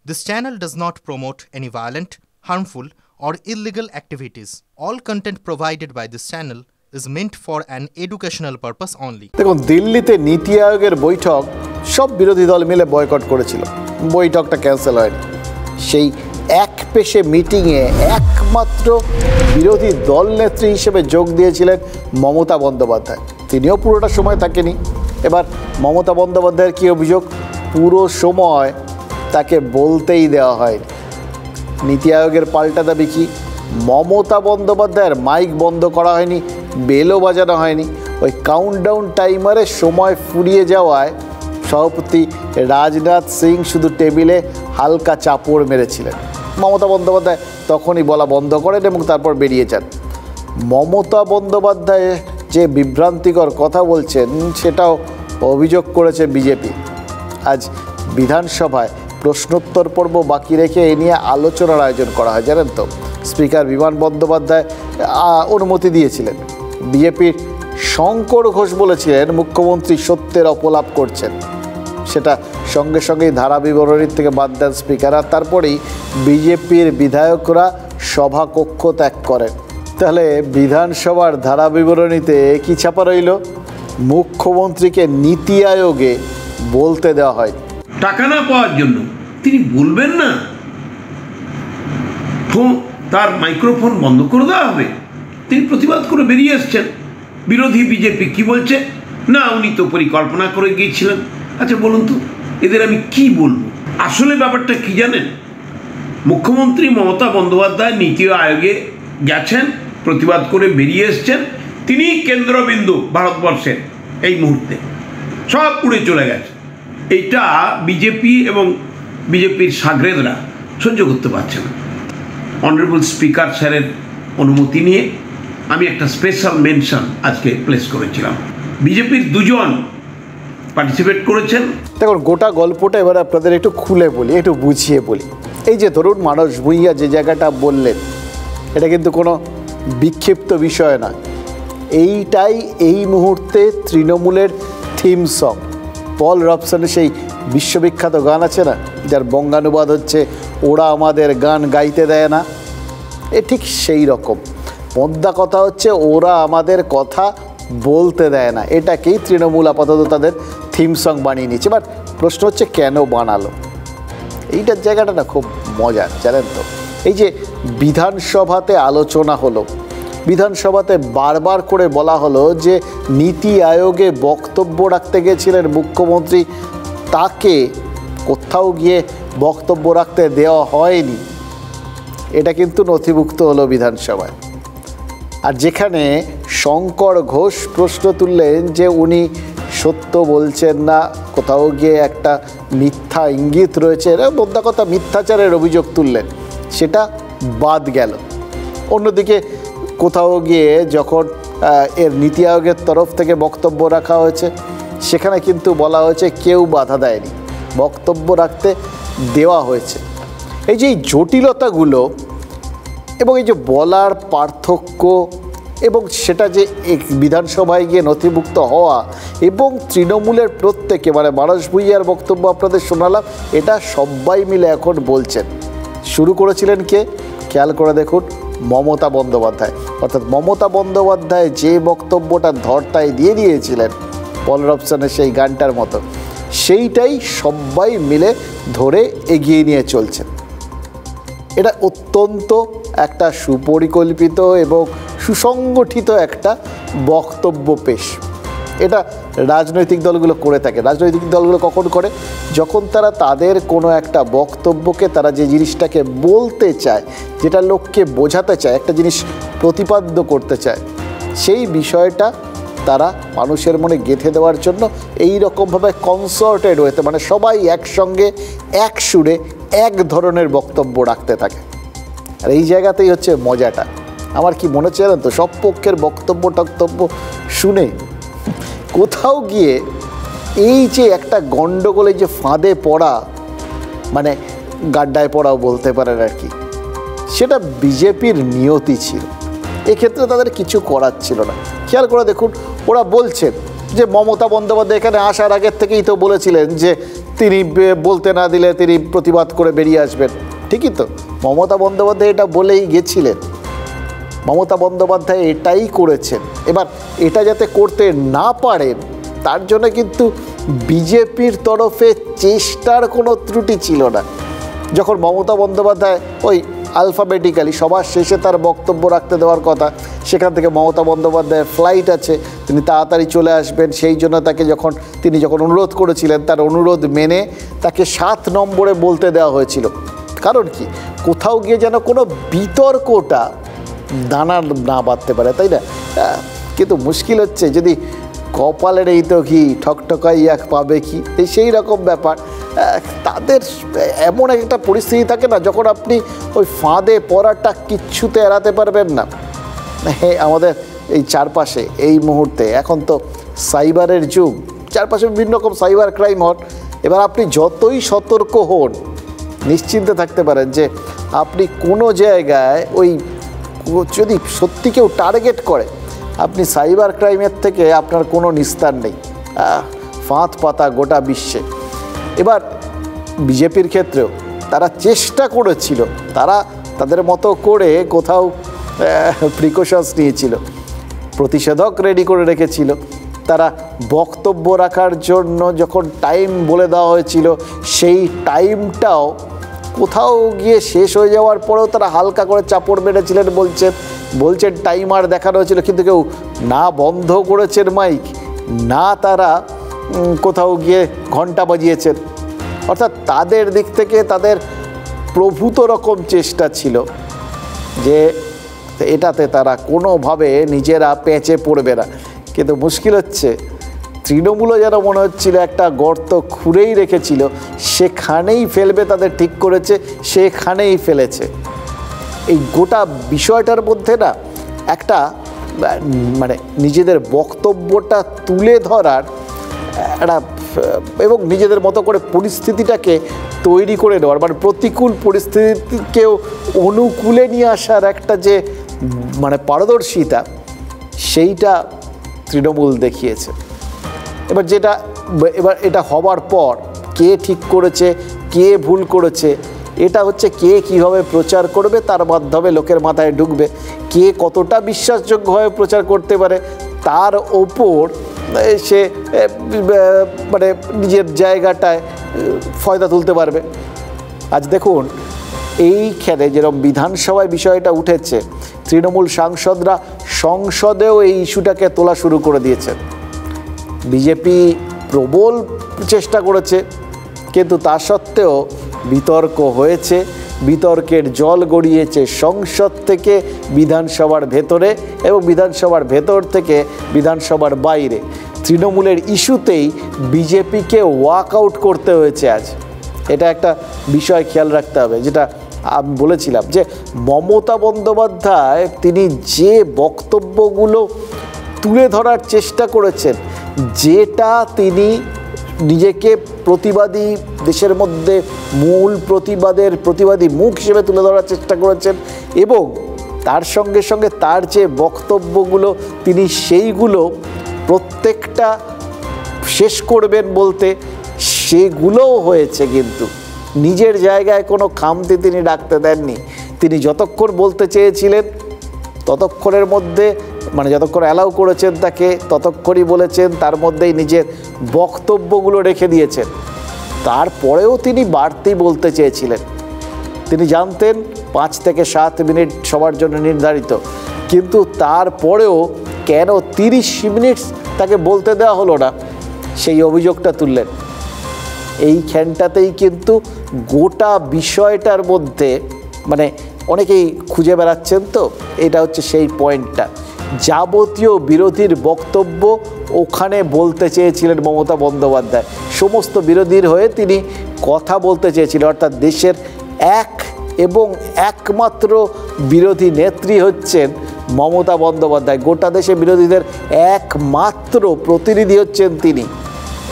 This channel does not promote any violent, harmful, or illegal activities. All content provided by this channel is meant for an educational purpose only. দেখুন, দিল্লিতে নীতি আয়োগের বৈঠক সব বিরোধী দল মিলে বয়কট করেছিল। বৈঠকটা ক্যান্সেল হয়নি। সেই এক পেশে মিটিংয়ে একমাত্র বিরোধী দল নেত্রী হিসেবে যোগ দিয়েছিলেন মমতা বন্দ্যোপাধ্যায়। তিনিও পুরোটা সময় থাকেনি। এবার মমতা বন্দ্যোপাধ্যায়ের কী অভিযোগ? পুরো সময় তাকে বলতেই দেওয়া হয়নি। নীতি আয়োগের পাল্টা দাবি কি? মমতা বন্দ্যোপাধ্যায়ের মাইক বন্ধ করা হয়নি, বেলও বাজানো হয়নি। ওই কাউন্টডাউন টাইমারের সময় ফুরিয়ে যাওয়ায় সভাপতি রাজনাথ সিং শুধু টেবিলে হালকা চাপড় মেরেছিলেন। মমতা বন্দ্যোপাধ্যায় তখনই বলা বন্ধ করেন এবং তারপর বেরিয়ে যান। মমতা বন্দ্যোপাধ্যায় যে বিভ্রান্তিকর কথা বলছেন সেটাও অভিযোগ করেছে বিজেপি। আজ বিধানসভায় প্রশ্নোত্তর পর্ব বাকি রেখে এ নিয়ে আলোচনার আয়োজন করা হয়। জানেন তো, স্পিকার বিমান বন্দ্যোপাধ্যায় অনুমতি দিয়েছিলেন। বিজেপির শঙ্কর ঘোষ বলেছিলেন মুখ্যমন্ত্রী সত্যের অপলাপ করছেন। সেটা সঙ্গে সঙ্গেই ধারা বিবরণীর থেকে বাদ দেন স্পিকার। আর তারপরেই বিজেপির বিধায়করা সভাকক্ষ ত্যাগ করেন। তাহলে বিধানসভার ধারা বিবরণীতে কী ছাপা রইল? মুখ্যমন্ত্রীকে নীতি আয়োগে বলতে দেওয়া হয়। টাকা না পাওয়ার জন্য তিনি বলবেন না, তার মাইক্রোফোন বন্ধ করে দেওয়া হবে। তিনি প্রতিবাদ করে বেরিয়ে এসছেন। বিরোধী বিজেপি কি বলছে? না, উনি তো পরিকল্পনা করে গিয়েছিলেন। আচ্ছা বলুন তো, এদের আমি কি বলবো? আসলে ব্যাপারটা কি জানেন? মুখ্যমন্ত্রী মমতা বন্দ্যোপাধ্যায় নীতি আয়োগে গেছেন, প্রতিবাদ করে বেরিয়ে এসছেন। তিনি কেন্দ্রবিন্দু ভারতবর্ষের এই মুহূর্তে, সব উড়ে চলে গেছে। এইটা বিজেপি এবং বিজেপির সাগরেদরা সহ্য করতে পারছে না। অনারেবল স্পিকার স্যারের অনুমতি নিয়ে আমি একটা স্পেশাল মেনশন আজকে প্লেস করেছিলাম। বিজেপির দুজন পার্টিসিপেট করেছেন। দেখুন, গোটা গল্পটা এবার আপনাদের একটু খুলে বলি, একটু বুঝিয়ে বলি। এই যে ধরুন, মানস ভূঁইয়া যে জায়গাটা বললেন, এটা কিন্তু কোনো বিক্ষিপ্ত বিষয় না। এইটাই এই মুহূর্তে তৃণমূলের থিম সং। পল রবসনের সেই বিশ্ববিখ্যাত গান আছে না, যার বঙ্গানুবাদ হচ্ছে ওরা আমাদের গান গাইতে দেয় না। এ ঠিক সেই রকম। মোদ্দা কথা হচ্ছে ওরা আমাদের কথা বলতে দেয় না। এটাকেই তৃণমূল আপাতত তাদের থিম সং বানিয়ে নিচ্ছে। এবার প্রশ্ন হচ্ছে কেন বানালো? এইটার জায়গাটা না খুব মজার, জানেন তো। এই যে বিধানসভাতে আলোচনা হলো, বিধানসভাতে বারবার করে বলা হলো যে নীতি আয়োগে বক্তব্য রাখতে গেছিলেন মুখ্যমন্ত্রী, তাকে কোথাও গিয়ে বক্তব্য রাখতে দেওয়া হয়নি। এটা কিন্তু নথিভুক্ত হলো বিধানসভায়। আর যেখানে শঙ্কর ঘোষ প্রশ্ন তুললেন যে উনি সত্য বলছেন না, কোথাও গিয়ে একটা মিথ্যা ইঙ্গিত রয়েছে, মোদ্দা কথা মিথ্যাচারের অভিযোগ তুললেন, সেটা বাদ গেল। অন্যদিকে কোথাও গিয়ে যখন এর নীতি আয়োগের তরফ থেকে বক্তব্য রাখা হয়েছে, সেখানে কিন্তু বলা হয়েছে কেউ বাধা দেয়নি, বক্তব্য রাখতে দেওয়া হয়েছে। এই যে এই জটিলতাগুলো এবং এই যে বলার পার্থক্য এবং সেটা যে বিধানসভায় গিয়ে নথিভুক্ত হওয়া এবং তৃণমূলের প্রত্যেকে, মানে মানস ভূঁইয়ার বক্তব্য আপনাদের শোনালাম, এটা সবাই মিলে এখন বলছেন। শুরু করেছিলেন কে? খেয়াল করে দেখুন, মমতা বন্দ্যোপাধ্যায়। অর্থাৎ মমতা বন্দ্যোপাধ্যায় যে বক্তব্যটা ধরটায় দিয়ে দিয়েছিলেন পল রবসনের সেই গানটার মতো, সেইটাই সবাই মিলে ধরে এগিয়ে নিয়ে চলছেন। এটা অত্যন্ত একটা সুপরিকল্পিত এবং সুসংগঠিত একটা বক্তব্য পেশ। এটা রাজনৈতিক দলগুলো করে থাকে। রাজনৈতিক দলগুলো কখন করে? যখন তারা তাদের কোনো একটা বক্তব্যকে, তারা যে জিনিসটাকে বলতে চায়, যেটা লোককে বোঝাতে চায়, একটা জিনিস প্রতিপাদ্য করতে চায়, সেই বিষয়টা তারা মানুষের মনে গেঁথে দেওয়ার জন্য এই রকমভাবে কনসার্টেড হতে, মানে সবাই একসঙ্গে এক সুরে এক ধরনের বক্তব্য রাখতে থাকে। আর এই জায়গাতেই হচ্ছে মজাটা। আমার কি মনে হচ্ছে জানেন তো, সব পক্ষের বক্তব্য শুনে কোথাও গিয়ে এই যে একটা গণ্ডগোলে যে ফাঁদে পড়া, মানে গাড্ডায় পড়াও বলতে পারেন আর কি, সেটা বিজেপির নিয়তি ছিল। এক্ষেত্রে তাদের কিছু করার ছিল না। খেয়াল করে দেখুন, ওরা বলছেন যে মমতা বন্দ্যোপাধ্যায় এখানে আসার আগের থেকেই তো বলেছিলেন যে তিনি বলতে না দিলে তিনি প্রতিবাদ করে বেরিয়ে আসবেন। ঠিকই তো, মমতা বন্দ্যোপাধ্যায় এটা বলেই গেছিলেন, মমতা বন্দ্যোপাধ্যায় এটাই করেছেন। এবার এটা যাতে করতে না পারেন তার জন্য কিন্তু বিজেপির তরফে চেষ্টার কোনো ত্রুটি ছিল না। যখন মমতা বন্দ্যোপাধ্যায় ওই আলফাবেটিক্যালি সবার শেষে তার বক্তব্য রাখতে দেওয়ার কথা, সেখান থেকে মমতা বন্দ্যোপাধ্যায়ের ফ্লাইট আছে, তিনি তাড়াতাড়ি চলে আসবেন, সেই জন্য তাকে তিনি যখন অনুরোধ করেছিলেন তার অনুরোধ মেনে তাকে 7 নম্বরে বলতে দেওয়া হয়েছিল। কারণ কি, কোথাও গিয়ে যেন কোনো বিতর্কটা দানা না বাঁধতে পারে, তাই না? কিন্তু মুশকিল হচ্ছে যদি কপালের এই তো কি ঠকঠকাই এক পাবে কি, এই সেই রকম ব্যাপার। তাদের এমন একটা পরিস্থিতি থাকে না যখন আপনি ওই ফাঁদে পড়াটা কিচ্ছুতে এড়াতে পারবেন না। আমাদের এই চারপাশে এই মুহূর্তে এখন তো সাইবারের যুগ, চারপাশে বিভিন্ন রকম সাইবার ক্রাইম হন। এবার আপনি যতই সতর্ক হন নিশ্চিন্তে থাকতে পারেন যে আপনি কোনো জায়গায় ওই যদি সত্যি কেউ টার্গেট করে, আপনি সাইবার ক্রাইমের থেকে আপনার কোনো নিস্তার নেই, ফাঁদ পাতা গোটা বিশ্বে। এবার বিজেপির ক্ষেত্রেও তারা চেষ্টা করেছিল, তারা তাদের মতো করে কোথাও প্রিকশনস নিয়েছিল, প্রতিষেধক রেডি করে রেখেছিল। তারা বক্তব্য রাখার জন্য যখন টাইম বলে দেওয়া হয়েছিল, সেই টাইমটাও কোথাও গিয়ে শেষ হয়ে যাওয়ার পরেও তারা হালকা করে চাপড় মেরেছিলেন, বলছেন টাইমার দেখানো হয়েছিল, কিন্তু কেউ না বন্ধ করেছেন মাইক, না তারা কোথাও গিয়ে ঘন্টা বাজিয়েছেন। অর্থাৎ তাদের দিক থেকে তাদের প্রভূত রকম চেষ্টা ছিল যে এটাতে তারা কোনোভাবে নিজেরা পেঁচে পড়বে না। কিন্তু মুশকিল হচ্ছে তৃণমূলও যেন মনে হচ্ছিল একটা গর্ত খুঁড়েই রেখেছিল, সেখানেই ফেলবে তাদের ঠিক করেছে, সেখানেই ফেলেছে। এই গোটা বিষয়টার মধ্যে না একটা মানে নিজেদের বক্তব্যটা তুলে ধরার একটা এবং নিজেদের মতো করে পরিস্থিতিটাকে তৈরি করে নেওয়ার, মানে প্রতিকূল পরিস্থিতিকেও অনুকূলে নিয়ে আসার একটা যে মানে পারদর্শিতা, সেইটা তৃণমূল দেখিয়েছে। এবার এটা হবার পর কে ঠিক করেছে, কে ভুল করেছে, এটা হচ্ছে কে কীভাবে প্রচার করবে, তার মাধ্যমে লোকের মাথায় ঢুকবে, কে কতটা বিশ্বাসযোগ্যভাবে প্রচার করতে পারে, তার ওপর সে মানে নিজের জায়গাটায় ফয়দা তুলতে পারবে। আজ দেখুন এইখানে যেরকম বিধানসভায় বিষয়টা উঠেছে, তৃণমূল সাংসদরা সংসদেও এই ইস্যুটাকে তোলা শুরু করে দিয়েছেন। বিজেপি প্রবল চেষ্টা করেছে, কিন্তু তা সত্ত্বেও বিতর্ক হয়েছে, বিতর্কের জল গড়িয়েছে সংসদ থেকে বিধানসভার ভেতরে এবং বিধানসভার ভেতর থেকে বিধানসভার বাইরে। তৃণমূলের ইস্যুতেই বিজেপিকে ওয়াকআউট করতে হয়েছে আজ। এটা একটা বিষয় খেয়াল রাখতে হবে, যেটা আমি বলেছিলাম যে মমতা বন্দ্যোপাধ্যায় তিনি যে বক্তব্যগুলো তুলে ধরার চেষ্টা করেছেন, যেটা তিনি নিজেকে প্রতিবাদী, দেশের মধ্যে মূল প্রতিবাদী মুখ হিসেবে তুলে ধরার চেষ্টা করেছেন, এবং তার সঙ্গে সঙ্গে তার যে বক্তব্যগুলো তিনি সেইগুলো প্রত্যেকটা শেষ করবেন বলতে সেগুলোও হয়েছে, কিন্তু নিজের জায়গায় কোনো খামতি তিনি রাখতে দেননি। তিনি যতক্ষণ বলতে চেয়েছিলেন ততক্ষণের মধ্যে, মানে যতক্ষণ অ্যালাউ করেছেন তাকে ততক্ষণই বলেছেন, তার মধ্যেই নিজের বক্তব্যগুলো রেখে দিয়েছেন। তারপরেও তিনি বাড়তি বলতে চেয়েছিলেন, তিনি জানতেন 5 থেকে 7 মিনিট সবার জন্য নির্ধারিত, কিন্তু তারপরেও কেন 30 মিনিট তাকে বলতে দেওয়া হলো না, সেই অভিযোগটা তুললেন। এইখানটাতেই কিন্তু গোটা বিষয়টার মধ্যে মানে অনেকেই খুঁজে বেড়াচ্ছেন, তো এটা হচ্ছে সেই পয়েন্টটা। যাবতীয় বিরোধীর বক্তব্য ওখানে বলতে চেয়েছিলেন মমতা বন্দ্যোপাধ্যায়, সমস্ত বিরোধীর হয়ে তিনি কথা বলতে চেয়েছিলেন। অর্থাৎ দেশের এক এবং একমাত্র বিরোধী নেত্রী হচ্ছেন মমতা বন্দ্যোপাধ্যায়, গোটা দেশে বিরোধীদের একমাত্র প্রতিনিধি হচ্ছেন তিনি।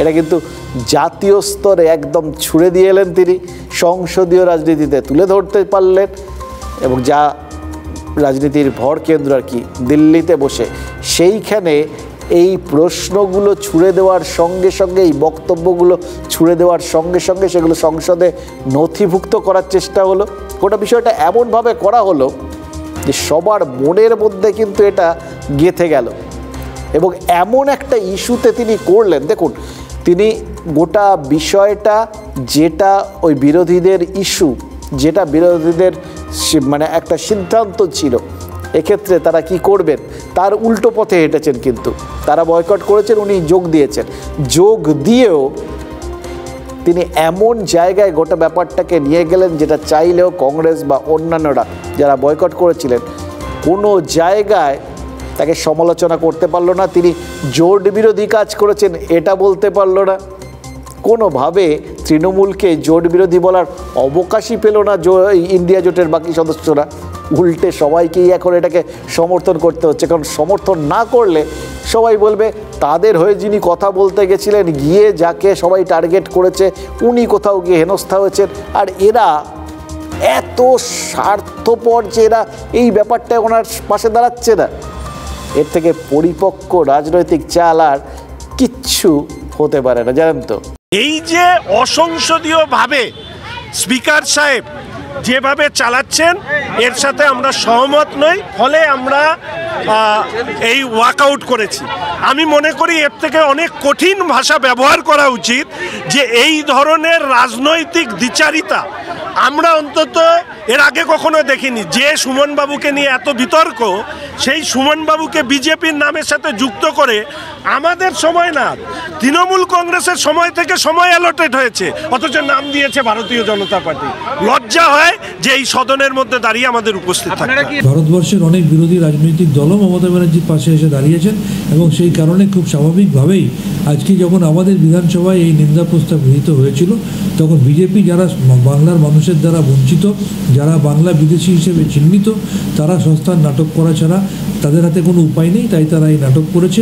এটা কিন্তু জাতীয় স্তরে একদম ছুড়ে দিয়ে এলেন তিনি, সংসদীয় রাজনীতিতে তুলে ধরতে পারলেন, এবং যা রাজনীতির ভর কেন্দ্র আর কি দিল্লিতে বসে, সেইখানে এই প্রশ্নগুলো ছুড়ে দেওয়ার সঙ্গে সঙ্গে, এই বক্তব্যগুলো ছুড়ে দেওয়ার সঙ্গে সঙ্গে সেগুলো সংসদে নথিভুক্ত করার চেষ্টা হলো। গোটা বিষয়টা এমনভাবে করা হলো যে সবার মনের মধ্যে কিন্তু এটা গেঁথে গেল এবং এমন একটা ইস্যুতে তিনি করলেন। দেখুন, তিনি গোটা বিষয়টা, যেটা ওই বিরোধীদের ইস্যু, যেটা বিরোধীদের মানে একটা সিদ্ধান্ত ছিল, এক্ষেত্রে তারা কি করবেন তার উল্টো পথে হেঁটেছেন। কিন্তু তারা বয়কট করেছেন, উনি যোগ দিয়েছেন। যোগ দিয়েও তিনি এমন জায়গায় গোটা ব্যাপারটাকে নিয়ে গেলেন যেটা চাইলেও কংগ্রেস বা অন্যান্যরা যারা বয়কট করেছিলেন কোনো জায়গায় তাকে সমালোচনা করতে পারলো না। তিনি জোট বিরোধী কাজ করেছেন এটা বলতে পারলো না। কোনোভাবে তৃণমূলকে জোট বিরোধী বলার অবকাশই পেল না ইন্ডিয়া জোটের বাকি সদস্যরা। উল্টে সবাইকেই এখন এটাকে সমর্থন করতে হচ্ছে, কারণ সমর্থন না করলে সবাই বলবে তাদের হয়ে যিনি কথা বলতে গেছিলেন, গিয়ে যাকে সবাই টার্গেট করেছে উনি কোথাও গিয়ে হেনস্থা হয়েছেন। আর এরা এত স্বার্থপর যে এরা এই ব্যাপারটা ওনার পাশে দাঁড়াচ্ছে না। এর থেকে পরিপক্ক রাজনৈতিক চাল আর কিচ্ছু হতে পারে না, জানেন তো। এই যে অসংসদীয়ভাবে স্পিকার সাহেব যেভাবে চালাচ্ছেন এর সাথে আমরা সহমত নই, ফলে আমরা এই ওয়াকআউট করেছি। আমি মনে করি এর থেকে অনেক কঠিন ভাষা ব্যবহার করা উচিত, যে এই ধরনের রাজনৈতিক দ্বিচারিতা আমরা অন্তত এর আগে কখনো দেখিনি। যে সুমনবাবুকে নিয়ে এত বিতর্ক, সেই সুমনবাবুকে বিজেপির নামের সাথে যুক্ত করে আমাদের সময় না, তৃণমূল কংগ্রেসের সময় থেকে সময় অ্যালটেড হয়েছে, অথচ নাম দিয়েছে ভারতীয় জনতা পার্টি। লজ্জা হয় যে এই সদনের মধ্যে দাঁড়িয়ে আমাদের উপস্থিত থাকে। ভারতবর্ষের অনেক বিরোধী রাজনৈতিক দলও মমতা ব্যানার্জির পাশে এসে দাঁড়িয়েছেন এবং সেই কারণে খুব স্বাভাবিকভাবেই আজকে যখন আমাদের বিধানসভায় এই নিন্দা প্রস্তাব গৃহীত হয়েছিল, তখন বিজেপি যারা বাংলার মানুষের দ্বারা বঞ্চিত, যারা বাংলা বিদেশি হিসেবে চিহ্নিত, তারা সস্তার নাটক করা ছাড়া তাদের হাতে কোনো উপায় নেই, তাই তারা এই নাটক করেছে।